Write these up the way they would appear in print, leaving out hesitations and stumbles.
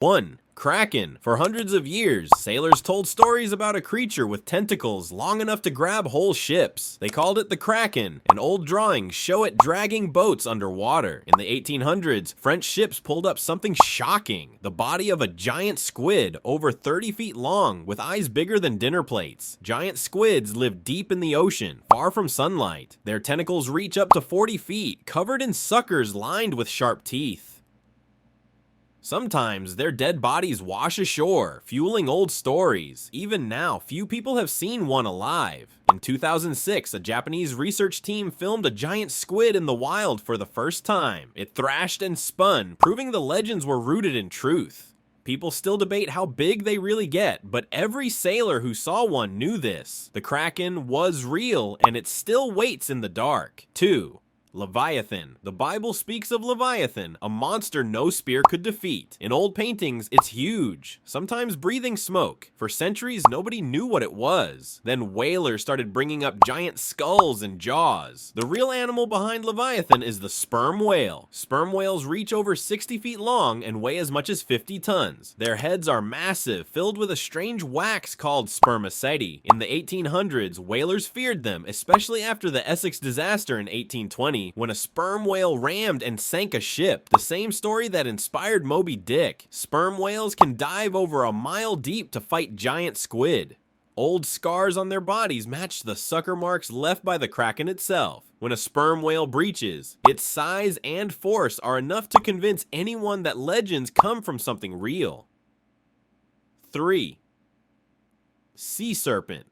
1. Kraken. For hundreds of years, sailors told stories about a creature with tentacles long enough to grab whole ships. They called it the Kraken, and old drawings show it dragging boats underwater. In the 1800s, French ships pulled up something shocking: the body of a giant squid over 30 feet long with eyes bigger than dinner plates. Giant squids live deep in the ocean, far from sunlight. Their tentacles reach up to 40 feet, covered in suckers lined with sharp teeth. Sometimes their dead bodies wash ashore, fueling old stories. Even now, few people have seen one alive. In 2006, a Japanese research team filmed a giant squid in the wild for the first time. It thrashed and spun, proving the legends were rooted in truth. People still debate how big they really get, but every sailor who saw one knew this. The Kraken was real, and it still waits in the dark. 2. Leviathan. The Bible speaks of Leviathan, a monster no spear could defeat. In old paintings, it's huge, sometimes breathing smoke. For centuries, nobody knew what it was. Then whalers started bringing up giant skulls and jaws. The real animal behind Leviathan is the sperm whale. Sperm whales reach over 60 feet long and weigh as much as 50 tons. Their heads are massive, filled with a strange wax called spermaceti. In the 1800s, whalers feared them, especially after the Essex disaster in 1820. When a sperm whale rammed and sank a ship, the same story that inspired Moby Dick. Sperm whales can dive over a mile deep to fight giant squid. Old scars on their bodies match the sucker marks left by the Kraken itself. When a sperm whale breaches, its size and force are enough to convince anyone that legends come from something real. 3. Sea serpent.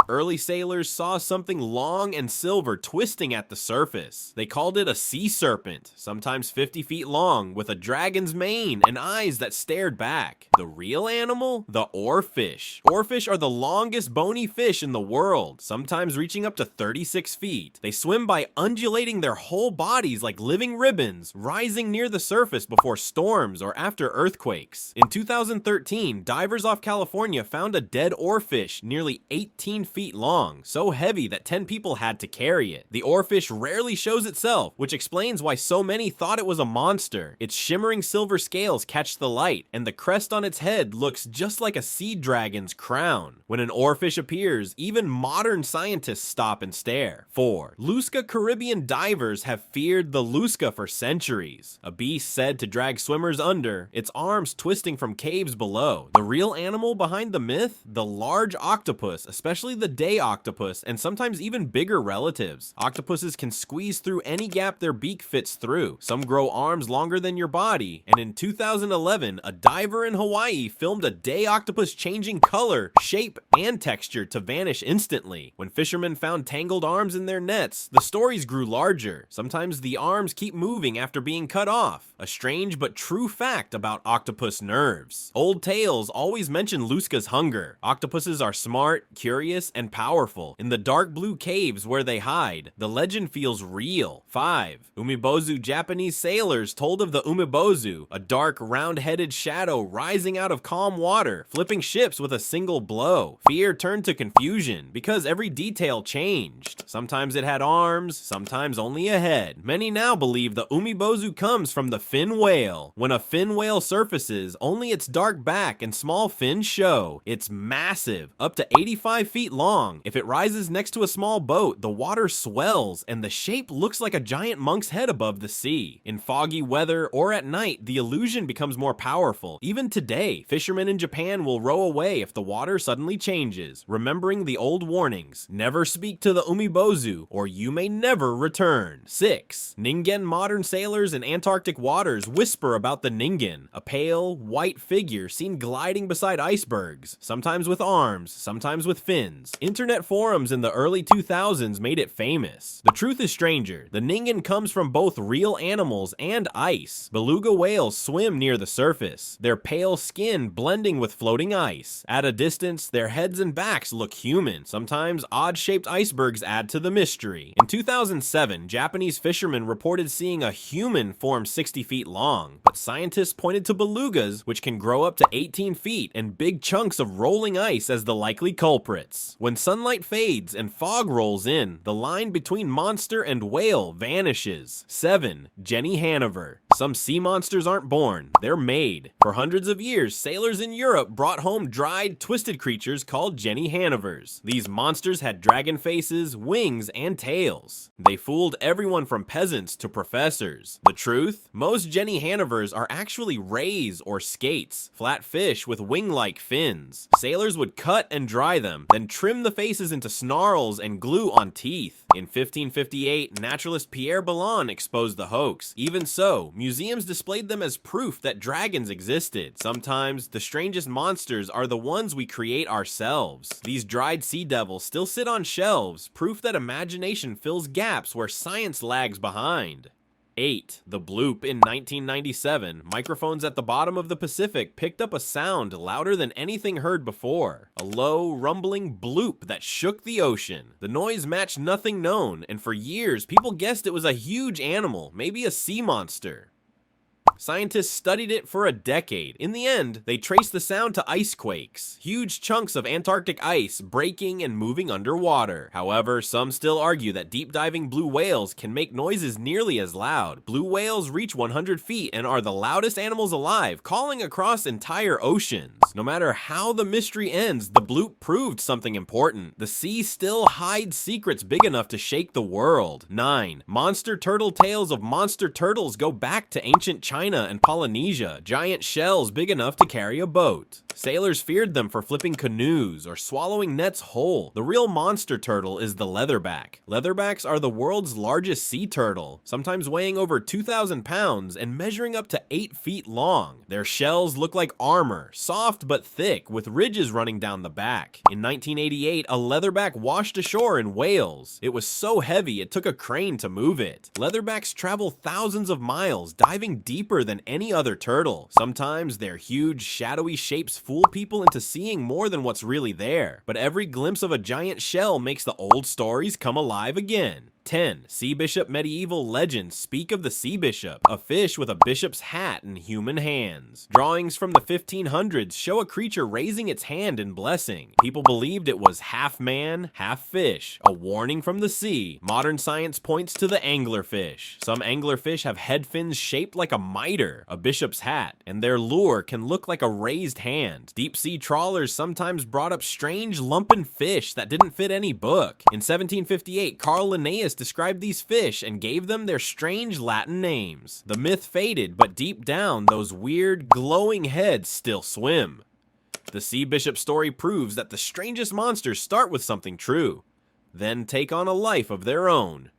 Early sailors saw something long and silver twisting at the surface. They called it a sea serpent, sometimes 50 feet long, with a dragon's mane and eyes that stared back. The real animal? The oarfish. Oarfish are the longest bony fish in the world, sometimes reaching up to 36 feet. They swim by undulating their whole bodies like living ribbons, rising near the surface before storms or after earthquakes. In 2013, divers off California found a dead oarfish nearly 18 feet long, so heavy that 10 people had to carry it. The oarfish rarely shows itself, which explains why so many thought it was a monster. Its shimmering silver scales catch the light, and the crest on its head looks just like a sea dragon's crown. When an oarfish appears, even modern scientists stop and stare. 4. Lusca Caribbean divers have feared the Lusca for centuries. A beast said to drag swimmers under, its arms twisting from caves below. The real animal behind the myth? The large octopus, especially the day octopus, and sometimes even bigger relatives. Octopuses can squeeze through any gap their beak fits through. Some grow arms longer than your body, and in 2011, a diver in Hawaii filmed a day octopus changing color, shape, and texture to vanish instantly. When fishermen found tangled arms in their nets, the stories grew larger. Sometimes the arms keep moving after being cut off. A strange but true fact about octopus nerves. Old tales always mention Lusca's hunger. Octopuses are smart, curious, and powerful. In the dark blue caves where they hide, the legend feels real. 5. Umi-bozu Japanese sailors told of the Umi-bozu, a dark, round-headed shadow rising out of calm water, flipping ships with a single blow. Fear turned to confusion because every detail changed. Sometimes it had arms, sometimes only a head. Many now believe the Umi-bozu comes from the fin whale. When a fin whale surfaces, only its dark back and small fins show. It's massive, up to 85 feet long. If it rises next to a small boat, the water swells and the shape looks like a giant monk's head above the sea. In foggy weather or at night, the illusion becomes more powerful. Even today, fishermen in Japan will row away if the water suddenly changes, remembering the old warnings: never speak to the Umi-bozu or you may never return. 6. Ningen. Modern sailors in Antarctic waters whisper about the Ningen, a pale, white figure seen gliding beside icebergs, sometimes with arms, sometimes with fins. Internet forums in the early 2000s made it famous. The truth is stranger. The Ningen comes from both real animals and ice. Beluga whales swim near the surface, their pale skin blending with floating ice. At a distance, their heads and backs look human. Sometimes odd-shaped icebergs add to the mystery. In 2007, Japanese fishermen reported seeing a human form 60 feet long, but scientists pointed to belugas, which can grow up to 18 feet, and big chunks of rolling ice as the likely culprits. When sunlight fades and fog rolls in, the line between monster and whale vanishes. 7. Jenny Hanover. Some sea monsters aren't born, they're made. For hundreds of years, sailors in Europe brought home dried, twisted creatures called Jenny Hannovers. These monsters had dragon faces, wings, and tails. They fooled everyone from peasants to professors. The truth? Most Jenny Hannovers are actually rays or skates, flat fish with wing-like fins. Sailors would cut and dry them, then trim the faces into snarls and glue on teeth. In 1558, naturalist Pierre Ballon exposed the hoax. Even so, museums displayed them as proof that dragons existed. Sometimes, the strangest monsters are the ones we create ourselves. These dried sea devils still sit on shelves, proof that imagination fills gaps where science lags behind. 8. The bloop. In 1997, microphones at the bottom of the Pacific picked up a sound louder than anything heard before. A low, rumbling bloop that shook the ocean. The noise matched nothing known, and for years, people guessed it was a huge animal, maybe a sea monster. Scientists studied it for a decade. In the end, they traced the sound to ice quakes, huge chunks of Antarctic ice breaking and moving underwater. However, some still argue that deep-diving blue whales can make noises nearly as loud. Blue whales reach 100 feet and are the loudest animals alive, calling across entire oceans. No matter how the mystery ends, the bloop proved something important. The sea still hides secrets big enough to shake the world. 9. Monster turtle tales of monster turtles go back to ancient China and Polynesia, giant shells big enough to carry a boat. Sailors feared them for flipping canoes or swallowing nets whole. The real monster turtle is the leatherback. Leatherbacks are the world's largest sea turtle, sometimes weighing over 2,000 pounds and measuring up to 8 feet long. Their shells look like armor, soft but thick, with ridges running down the back. In 1988, a leatherback washed ashore in Wales. It was so heavy it took a crane to move it. Leatherbacks travel thousands of miles, diving deeper than any other turtle. Sometimes their huge, shadowy shapes fool people into seeing more than what's really there. But every glimpse of a giant shell makes the old stories come alive again. 10. Sea Bishop. Medieval legends speak of the sea bishop, a fish with a bishop's hat and human hands. Drawings from the 1500s show a creature raising its hand in blessing. People believed it was half man, half fish, a warning from the sea. Modern science points to the anglerfish. Some anglerfish have head fins shaped like a mitre, a bishop's hat, and their lure can look like a raised hand. Deep sea trawlers sometimes brought up strange lumpen fish that didn't fit any book. In 1758, Carl Linnaeus described these fish and gave them their strange Latin names. The myth faded, but deep down, those weird, glowing heads still swim. The sea bishop story proves that the strangest monsters start with something true, then take on a life of their own.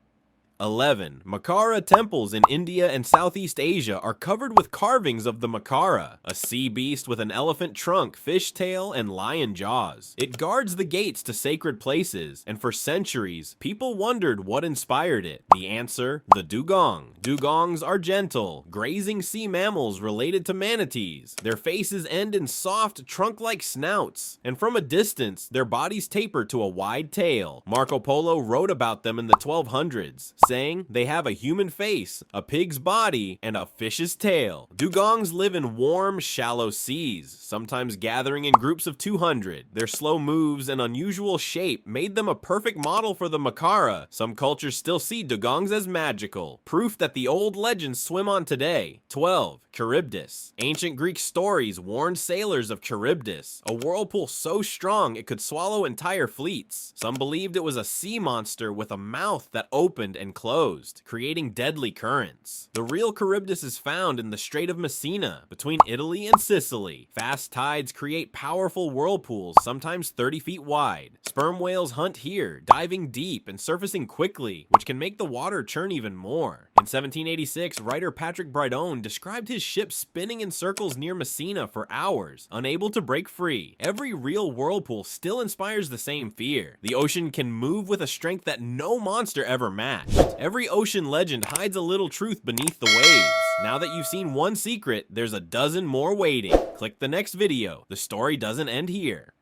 11. Makara temples in India and Southeast Asia are covered with carvings of the Makara, a sea beast with an elephant trunk, fish tail, and lion jaws. It guards the gates to sacred places, and for centuries, people wondered what inspired it. The answer? The dugong. Dugongs are gentle, grazing sea mammals related to manatees. Their faces end in soft, trunk-like snouts, and from a distance, their bodies taper to a wide tail. Marco Polo wrote about them in the 1200s, saying they have a human face, a pig's body, and a fish's tail. Dugongs live in warm, shallow seas, sometimes gathering in groups of 200. Their slow moves and unusual shape made them a perfect model for the Makara. Some cultures still see dugongs as magical, proof that the old legends swim on today. 12. Charybdis. Ancient Greek stories warned sailors of Charybdis, a whirlpool so strong it could swallow entire fleets. Some believed it was a sea monster with a mouth that opened and closed, creating deadly currents. The real Charybdis is found in the Strait of Messina, between Italy and Sicily. Fast tides create powerful whirlpools, sometimes 30 feet wide. Sperm whales hunt here, diving deep and surfacing quickly, which can make the water churn even more. In 1786, writer Patrick Brydone described his ship spinning in circles near Messina for hours, unable to break free. Every real whirlpool still inspires the same fear. The ocean can move with a strength that no monster ever matched. Every ocean legend hides a little truth beneath the waves. Now that you've seen one secret, there's a dozen more waiting. Click the next video. The story doesn't end here.